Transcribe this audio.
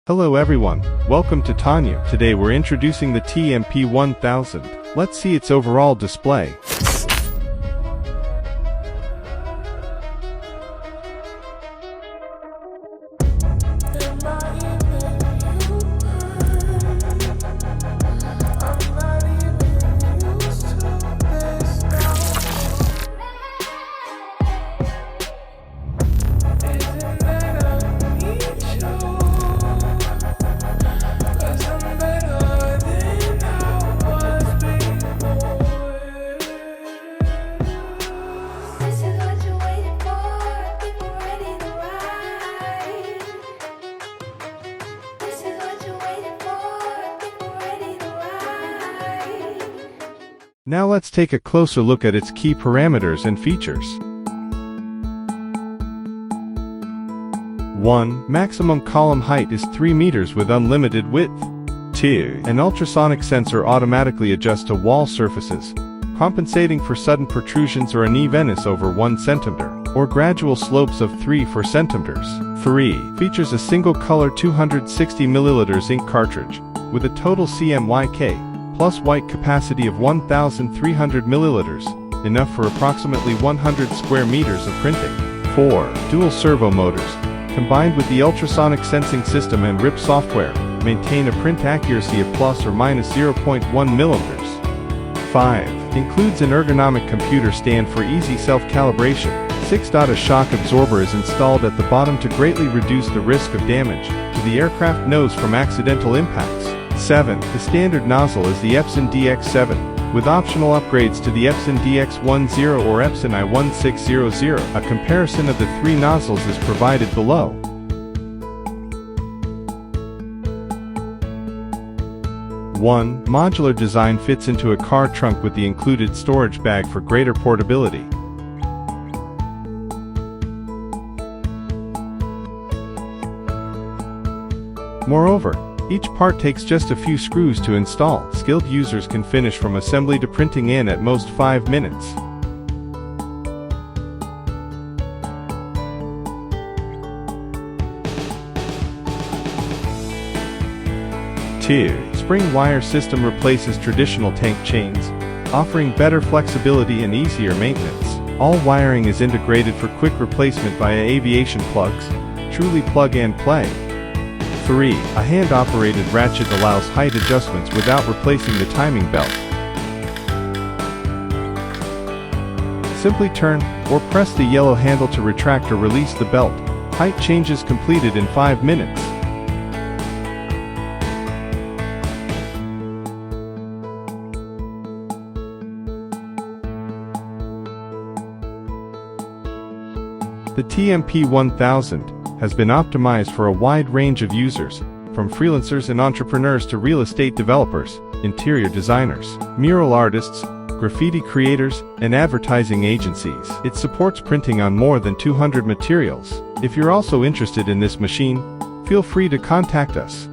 Hello everyone, welcome to Tanya. Today we're introducing the TMP1000. Let's see its overall display. Now let's take a closer look at its key parameters and features. 1. Maximum column height is 3 meters with unlimited width. 2. An ultrasonic sensor automatically adjusts to wall surfaces, compensating for sudden protrusions or uneveness over 1 cm, or gradual slopes of 3-4 cm. 3. Features a single-color 260 ml ink cartridge, with a total CMYK plus white capacity of 1,300 milliliters, enough for approximately 100 square meters of printing. 4. Dual servo motors, combined with the ultrasonic sensing system and RIP software, maintain a print accuracy of plus or minus 0.1 millimeters. 5. Includes an ergonomic computer stand for easy self-calibration. 6. A shock absorber is installed at the bottom to greatly reduce the risk of damage to the aircraft nose from accidental impacts. 7. The standard nozzle is the Epson DX7, with optional upgrades to the Epson DX10 or Epson I1600. A comparison of the 3 nozzles is provided below. 1. Modular design fits into a car trunk with the included storage bag for greater portability. Moreover, each part takes just a few screws to install. Skilled users can finish from assembly to printing in at most 5 minutes. 2. Spring wire system replaces traditional tank chains, offering better flexibility and easier maintenance. All wiring is integrated for quick replacement via aviation plugs, truly plug and play. 3. A hand-operated ratchet allows height adjustments without replacing the timing belt. Simply turn or press the yellow handle to retract or release the belt. Height changes completed in 5 minutes. The TMP1000 has been optimized for a wide range of users, from freelancers and entrepreneurs to real estate developers, interior designers, mural artists, graffiti creators, and advertising agencies. It supports printing on more than 200 materials. If you're also interested in this machine, feel free to contact us.